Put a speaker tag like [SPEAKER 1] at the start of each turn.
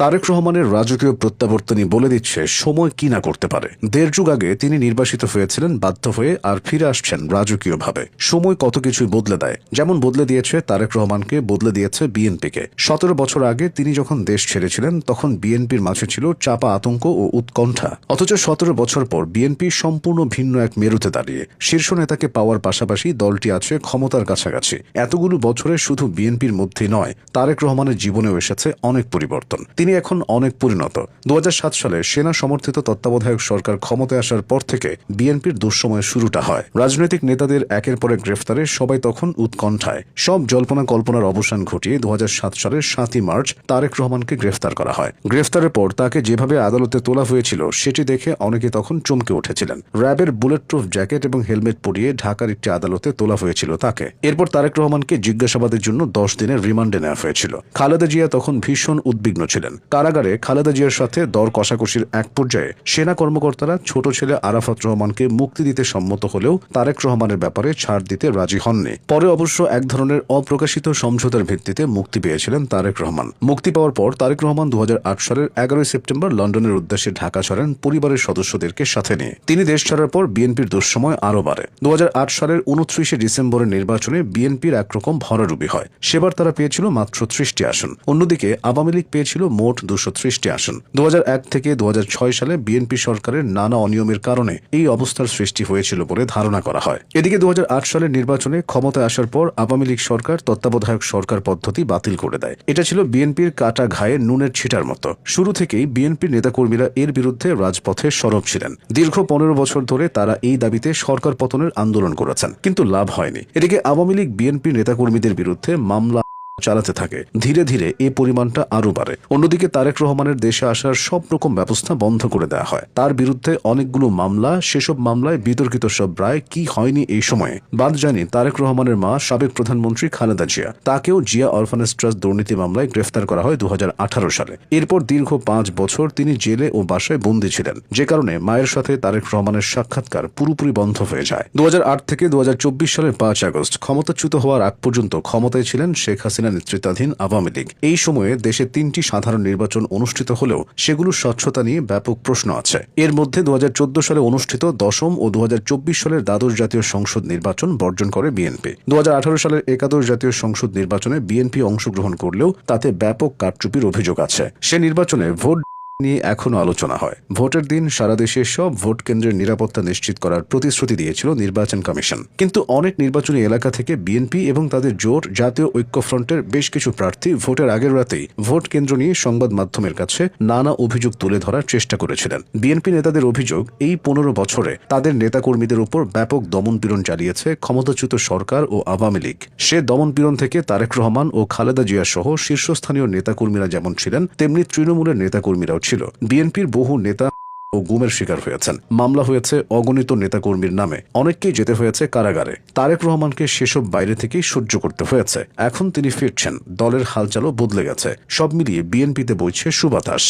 [SPEAKER 1] তারেক রহমানের রাজকীয় প্রত্যাবর্তনই বলে দিচ্ছে সময় কি না করতে পারে। দেড় যুগ আগে তিনি নির্বাসিত হয়েছিলেন বাধ্য হয়ে, আর ফিরে আসছেন রাজকীয়ভাবে। সময় কত কিছুই বদলে দেয়, যেমন বদলে দিয়েছে তারেক রহমানকে, বদলে দিয়েছে বিএনপিকে। 17 বছর আগে তিনি যখন দেশ ছেড়েছিলেন তখন বিএনপির মাঝে ছিল চাপা আতঙ্ক ও উৎকণ্ঠা, অথচ 17 বছর পর বিএনপি সম্পূর্ণ ভিন্ন এক মেরুতে দাঁড়িয়ে। শীর্ষ নেতাকে পাওয়ার পাশাপাশি দলটি আছে ক্ষমতার কাছাকাছি। এতগুলো বছরে শুধু বিএনপির মধ্যে নয়, তারেক রহমানের জীবনেও এসেছে অনেক পরিবর্তন। তিনি এখন অনেক পরিণত। 2007 সালে সেনা সমর্থিত তত্ত্বাবধায়ক সরকার ক্ষমতায় আসার পর থেকে বিএনপির দুঃসময়ের শুরুটা হয়। রাজনৈতিক নেতাদের একের পর এক গ্রেফতারে সবাই তখন উৎকণ্ঠায়। সব জল্পনা কল্পনার অবসান ঘটিয়ে 2007 সালের 7ই মার্চ তারেক রহমানকে গ্রেফতার করা হয়। গ্রেফতারের পর তাকে যেভাবে আদালতে তোলা হয়েছিল সেটি দেখে অনেকে তখন চমকে উঠেছিলেন। র্যাবের বুলেট প্রুফ জ্যাকেট এবং হেলমেট পরিয়ে ঢাকার একটি আদালতে তোলা হয়েছিল তাকে। এরপর তারেক রহমানকে জিজ্ঞাসাবাদের জন্য 10 দিনের রিমান্ডে নেওয়া হয়েছিল। খালেদা জিয়া তখন ভীষণ উদ্বিগ্ন ছিলেন। কারাগারে খালেদা জিয়ার সাথে দর কষাকষির এক পর্যায়ে সেনা কর্মকর্তারা ছোট ছেলে আরাফাত রহমানকে মুক্তি দিতে সম্মত হলেও তারেক রহমানের ব্যাপারে ছাড় দিতে রাজি হননি। পরে অবশ্য এক ধরনের অপ্রকাশিত সমঝোতার ভিত্তিতে মুক্তি পেয়েছিলেন তারেক রহমান। মুক্তি পাওয়ার পর তারেক রহমান 2008 সালের 11 সেপ্টেম্বর লন্ডনের উদ্দেশ্যে ঢাকা ছাড়েন পরিবারের সদস্যদেরকে সাথে নিয়ে। তিনি দেশ ছাড়ার পর বিএনপির দুঃসময় আরও বাড়ে। 2008 সালের 29 ডিসেম্বরের নির্বাচনে বিএনপির একরকম ভরাডুবি হয়। সেবার তারা পেয়েছিল মাত্র 30টি আসন। অন্যদিকে আওয়ামী লীগ পেয়েছিল মোট 230টি আসন। 2001 থেকে 2006 সালে বিএনপি সরকারের নানা অনিয়মের কারণে এই অবস্থার সৃষ্টি হয়েছিল বলে ধারণা করা হয়। এদিকে 2008 সালের নির্বাচনে ক্ষমতায় আসার পর আওয়ামী লীগ সরকার তত্ত্বাবধায়ক সরকার পদ্ধতি বাতিল করে দেয়। এটা ছিল বিএনপির কাটা ঘায়ে নুনের ছিটার মতো। শুরু থেকেই বিএনপির নেতাকর্মীরা এর বিরুদ্ধে রাজপথে সরব ছিলেন। দীর্ঘ 15 বছর ধরে তারা এই দাবিতে সরকার পতনের আন্দোলন করেছেন, কিন্তু লাভ হয়নি। এদিকে আওয়ামী লীগ বিএনপির নেতাকর্মীদের বিরুদ্ধে মামলা চালাতে থাকে। ধীরে ধীরে এই পরিমাণটা আরও বাড়ে। অন্যদিকে তারেক রহমানের দেশে আসার সব রকম ব্যবস্থা বন্ধ করে দেওয়া হয়। তার বিরুদ্ধে অনেকগুলো মামলা, সেসব মামলায় বিতর্কিত সব রায় কি হয়নি এই সময়ে। বাদ যায়নি তারেক রহমানের মা সাবেক প্রধানমন্ত্রী খালেদা জিয়া। তাকেও জিয়া অরফানেজ ট্রাস্ট দুর্নীতি মামলায় গ্রেফতার করা হয় 2018 সালে। এরপর দীর্ঘ 5 বছর তিনি জেলে ও বাসায় বন্দী ছিলেন, যে কারণে মায়ের সাথে তারেক রহমানের সাক্ষাৎকার পুরোপুরি বন্ধ হয়ে যায়। 2008 থেকে 2024 সালের 5 আগস্ট ক্ষমতাচ্যুত হওয়ার আগ পর্যন্ত ক্ষমতায় ছিলেন শেখ হাসিনা নেতৃত্বাধীন আওয়ামী লীগ। এই সময়ে দেশে 3টি সাধারণ নির্বাচন অনুষ্ঠিত হলেও সেগুলোর স্বচ্ছতা নিয়ে ব্যাপক প্রশ্ন আছে। এর মধ্যে 2014 সালে অনুষ্ঠিত 10ম ও 2024 সালের দ্বাদশ জাতীয় সংসদ নির্বাচন বর্জন করে বিএনপি। 2018 সালের একাদশ জাতীয় সংসদ নির্বাচনে বিএনপি অংশগ্রহণ করলেও তাতে ব্যাপক কারচুপির অভিযোগ আছে। সে নির্বাচনে ভোট নিয়ে এখনো আলোচনা হয়। ভোটের দিন সারা দেশে সব ভোট কেন্দ্রের নিরাপত্তা নিশ্চিত করার প্রতিশ্রুতি দিয়েছিল নির্বাচন কমিশন, কিন্তু অনেক নির্বাচনী এলাকা থেকে বিএনপি এবং তাদের জোট জাতীয় ঐক্যফ্রন্টের বেশ কিছু প্রার্থী ভোটের আগের রাতেই ভোট কেন্দ্র নিয়ে সংবাদ মাধ্যমের কাছে নানা অভিযোগ তুলে ধরার চেষ্টা করেছিলেন। বিএনপি নেতাদের অভিযোগ, এই 15 বছরে তাদের নেতাকর্মীদের উপর ব্যাপক দমনপীড়ন চালিয়েছে ক্ষমতাচ্যুত সরকার ও আওয়ামী লীগ। সে দমনপীড়ন থেকে তারেক রহমান ও খালেদা জিয়া সহ শীর্ষস্থানীয় নেতাকর্মীরা যেমন ছিলেন, তেমনি তৃণমূলের নেতাকর্মীরাও ছিল। বিএনপির বহু নেতা ও গুমের শিকার হয়েছেন। মামলা হয়েছে অগণিত নেতাকর্মীর নামে। অনেককেই যেতে হয়েছে কারাগারে। তারেক রহমানকে সেসব বাইরে থেকেই সহ্য করতে হয়েছে। এখন তিনি ফিরছেন, দলের হালচালও বদলে গেছে। সব মিলিয়ে বিএনপিতে বইছে সুবাতাস।